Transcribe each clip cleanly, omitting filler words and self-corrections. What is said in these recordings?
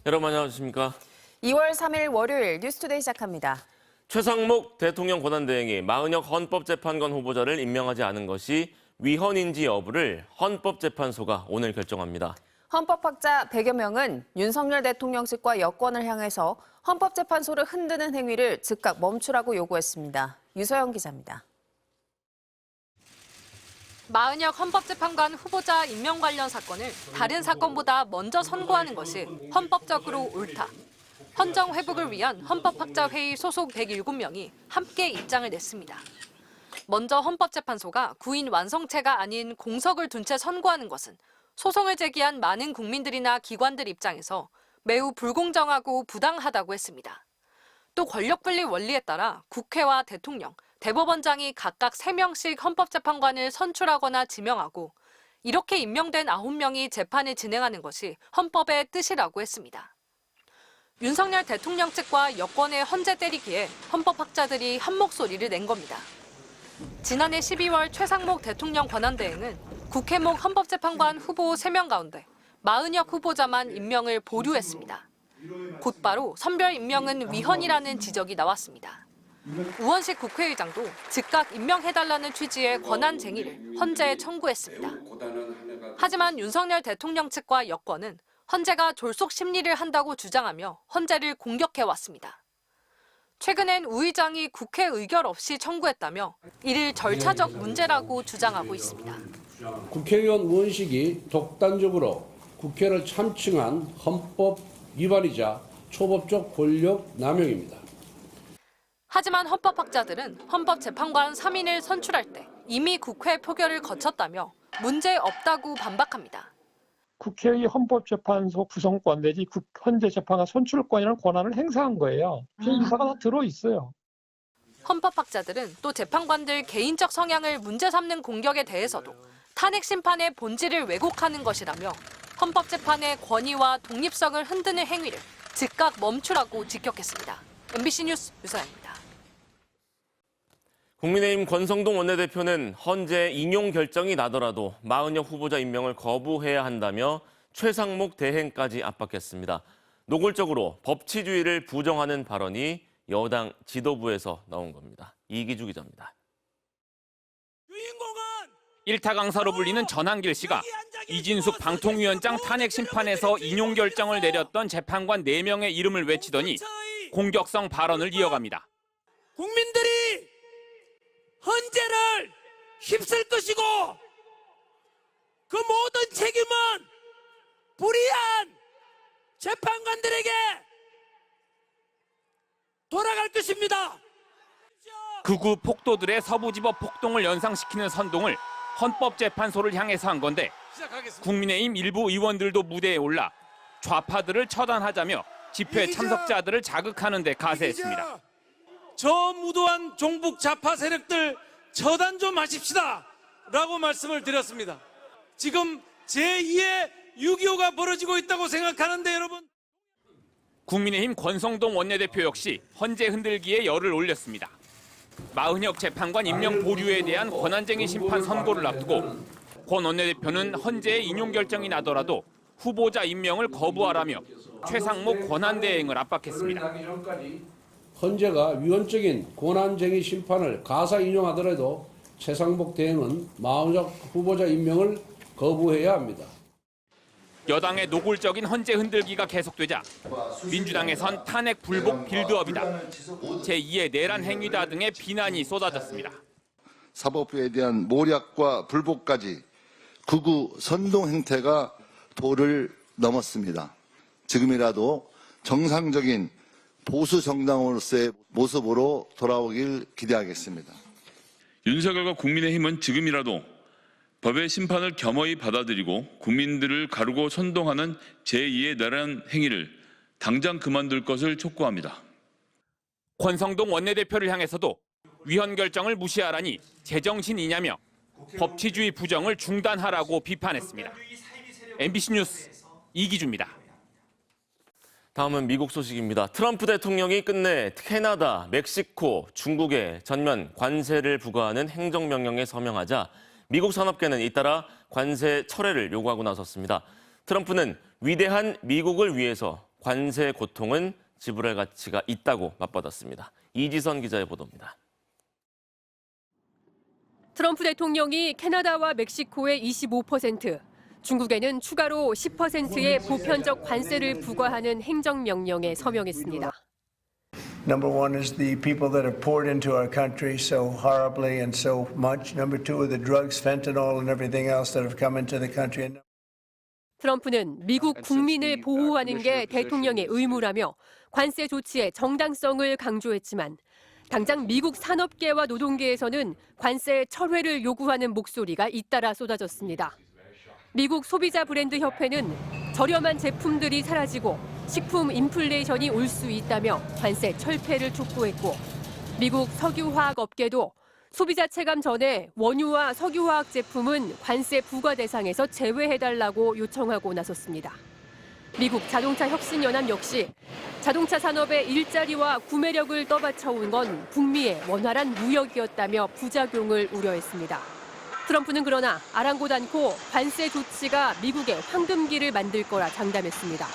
여러분 안녕하십니까? 2월 3일 월요일 뉴스투데이 시작합니다. 최상목 대통령 권한대행이 마은혁 헌법재판관 후보자를 임명하지 않은 것이 위헌인지 여부를 헌법재판소가 오늘 결정합니다. 헌법학자 100여 명은 윤석열 대통령 측과 여권을 향해서 헌법재판소를 흔드는 행위를 즉각 멈추라고 요구했습니다. 유서영 기자입니다. 마은혁 헌법재판관 후보자 임명 관련 사건을 다른 사건보다 먼저 선고하는 것이 헌법적으로 옳다. 헌정 회복을 위한 헌법학자회의 소속 107명이 함께 입장을 냈습니다. 먼저 헌법재판소가 구인 완성체가 아닌 공석을 둔 채 선고하는 것은 소송을 제기한 많은 국민들이나 기관들 입장에서 매우 불공정하고 부당하다고 했습니다. 또 권력분리 원리에 따라 국회와 대통령, 대법원장이 각각 3명씩 헌법재판관을 선출하거나 지명하고 이렇게 임명된 9명이 재판을 진행하는 것이 헌법의 뜻이라고 했습니다. 윤석열 대통령 측과 여권의 헌재 때리기에 헌법학자들이 한 목소리를 낸 겁니다. 지난해 12월 최상목 대통령 권한대행은 국회목 헌법재판관 후보 3명 가운데 마은혁 후보자만 임명을 보류했습니다. 곧바로 선별 임명은 위헌이라는 지적이 나왔습니다. 우원식 국회의장도 즉각 임명해달라는 취지의 권한쟁의를 헌재에 청구했습니다. 하지만 윤석열 대통령 측과 여권은 헌재가 졸속 심리를 한다고 주장하며 헌재를 공격해왔습니다. 최근엔 우 의장이 국회 의결 없이 청구했다며 이를 절차적 문제라고 주장하고 있습니다. 국회의원 우원식이 독단적으로 국회를 참칭한 헌법 위반이자 초법적 권력 남용입니다. 하지만 헌법학자들은 헌법재판관 3인을 선출할 때 이미 국회 표결을 거쳤다며 문제 없다고 반박합니다. 국회의 헌법재판소 구성권 내지 헌재재판관 선출권이라는 권한을 행사한 거예요. 인사가 다 들어있어요. 헌법학자들은 또 재판관들 개인적 성향을 문제 삼는 공격에 대해서도 탄핵 심판의 본질을 왜곡하는 것이라며 헌법재판의 권위와 독립성을 흔드는 행위를 즉각 멈추라고 직격했습니다. MBC 뉴스 유서영입니다. 국민의힘 권성동 원내대표는 헌재 인용 결정이 나더라도 마은혁 후보자 임명을 거부해야 한다며 최상목 대행까지 압박했습니다. 노골적으로 법치주의를 부정하는 발언이 여당 지도부에서 나온 겁니다. 이기주 기자입니다. 일타 강사로 불리는 전한길 씨가 이진숙 방통위원장 탄핵 심판에서 인용 결정을 내렸던 재판관 4명의 이름을 외치더니 공격성 발언을 이어갑니다. 국민들이 헌재를 휩쓸 것이고 그 모든 책임은 불의한 재판관들에게 돌아갈 것입니다. 극우 폭도들의 서부지법 폭동을 연상시키는 선동을 헌법재판소를 향해서 한 건데 국민의힘 일부 의원들도 무대에 올라 좌파들을 처단하자며 집회 참석자들을 자극하는 데 가세했습니다. 저 무도한 종북 좌파 세력들 처단 좀 하십시다 라고 말씀을 드렸습니다. 지금 제2의 6.25가 벌어지고 있다고 생각하는데 여러분. 국민의힘 권성동 원내대표 역시 헌재 흔들기에 열을 올렸습니다. 마은혁 재판관 임명 보류에 대한 권한쟁의 심판 선고를 앞두고 권 원내대표는 헌재의 인용 결정이 나더라도 후보자 임명을 거부하라며 최상목 권한대행을 압박했습니다. 헌재가 위헌적인 권한쟁의 심판을 가사 인용하더라도 최상목 대행은 마은혁 후보자 임명을 거부해야 합니다. 여당의 노골적인 헌재 흔들기가 계속되자 민주당에선 탄핵 불복 빌드업이다, 제2의 내란 행위다 등의 비난이 쏟아졌습니다. 사법부에 대한 모략과 불복까지 극우 선동 행태가 도를 넘었습니다. 지금이라도 정상적인 보수 정당으로서의 모습으로 돌아오길 기대하겠습니다. 윤석열과 국민의힘은 지금이라도 법의 심판을 겸허히 받아들이고 국민들을 가르고 선동하는 제2의 내란 행위를 당장 그만둘 것을 촉구합니다. 권성동 원내대표를 향해서도 위헌 결정을 무시하라니 제정신이냐며 법치주의 부정을 중단하라고 비판했습니다. MBC 뉴스 이기주입니다. 다음은 미국 소식입니다. 트럼프 대통령이 끝내 캐나다, 멕시코, 중국에 전면 관세를 부과하는 행정명령에 서명하자 미국 산업계는 잇따라 관세 철회를 요구하고 나섰습니다. 트럼프는 위대한 미국을 위해서 관세 고통은 지불할 가치가 있다고 맞받았습니다. 이지선 기자의 보도입니다. 트럼프 대통령이 캐나다와 멕시코에 25%, 중국에는 추가로 10%의 보편적 관세를 부과하는 행정명령에 서명했습니다. Number one is the people that have poured into our country so horribly and so much. Number two are the drugs, fentanyl and everything else that have come into the country. 트럼프는 미국 국민을 보호하는 게 대통령의 의무라며 관세 조치의 정당성을 강조했지만 당장 미국 산업계와 노동계에서는 관세 철회를 요구하는 목소리가 잇따라 쏟아졌습니다. 미국 소비자 브랜드 협회는 저렴한 제품들이 사라지고 식품 인플레이션이 올 수 있다며 관세 철폐를 촉구했고 미국 석유화학 업계도 소비자 체감 전에 원유와 석유화학 제품은 관세 부과 대상에서 제외해달라고 요청하고 나섰습니다. 미국 자동차 혁신연합 역시 자동차 산업의 일자리와 구매력을 떠받쳐온 건 북미의 원활한 무역이었다며 부작용을 우려했습니다. 트럼프는 그러나 아랑곳 않고 관세 조치가 미국의 황금기를 만들 거라 장담했습니다.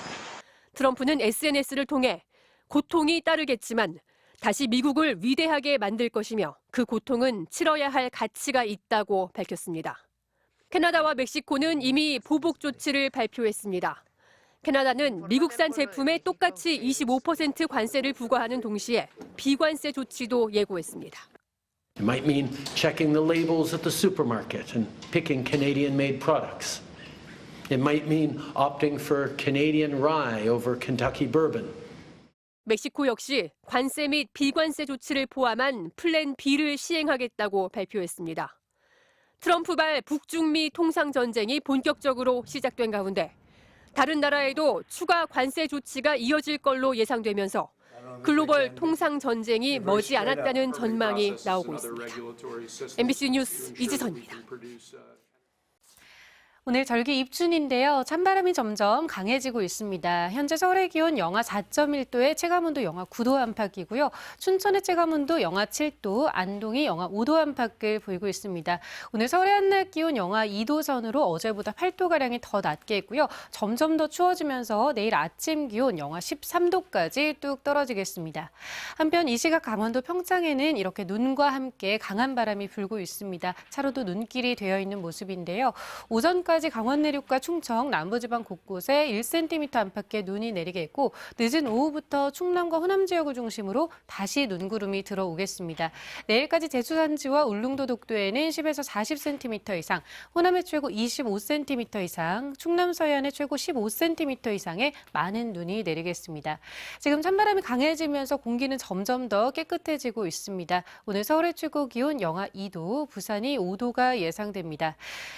트럼프는 SNS를 통해 고통이 따르겠지만 다시 미국을 위대하게 만들 것이며 그 고통은 치러야 할 가치가 있다고 밝혔습니다. 캐나다와 멕시코는 이미 보복 조치를 발표했습니다. 캐나다는 미국산 제품에 똑같이 25% 관세를 부과하는 동시에 비관세 조치도 예고했습니다. It might mean checking the labels at the supermarket and picking Canadian-made products. It might mean opting for Canadian rye over Kentucky bourbon. 멕시코 역시 관세 및 비관세 조치를 포함한 플랜 B를 시행하겠다고 발표했습니다. 트럼프발 북중미 통상 전쟁이 본격적으로 시작된 가운데 다른 나라에도 추가 관세 조치가 이어질 걸로 예상되면서 글로벌 통상 전쟁이 머지않았다는 전망이 나오고 있습니다. MBC 뉴스 이지선입니다. 오늘 절기 입춘인데요. 찬바람이 점점 강해지고 있습니다. 현재 서울의 기온 영하 4.1도에 체감온도 영하 9도 안팎이고요. 춘천의 체감온도 영하 7도, 안동이 영하 5도 안팎을 보이고 있습니다. 오늘 서울의 한낮 기온 영하 2도 선으로 어제보다 8도가량이 더 낮겠고요. 점점 더 추워지면서 내일 아침 기온 영하 13도까지 뚝 떨어지겠습니다. 한편 이 시각 강원도 평창에는 이렇게 눈과 함께 강한 바람이 불고 있습니다. 차로도 눈길이 되어 있는 모습인데요. 오전까지 강원 내륙과 충청, 남부지방 곳곳에 1cm 안팎의 눈이 내리겠고 늦은 오후부터 충남과 호남 지역을 중심으로 다시 눈구름이 들어오겠습니다. 내일까지 제주 산지와 울릉도 독도에는 10에서 40cm 이상, 호남의 최고 25cm 이상, 충남 서해안의 최고 15cm 이상의 많은 눈이 내리겠습니다. 지금 찬바람이 강해지면서 공기는 점점 더 깨끗해지고 있습니다. 오늘 서울의 최고 기온 영하 2도, 부산이 5도가 예상됩니다.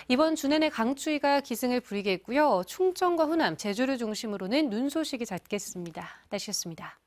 이번 주 내내 강추위가 기승을 부리겠고요. 충청과 호남, 제주를 중심으로는 눈 소식이 잦겠습니다. 날씨였습니다.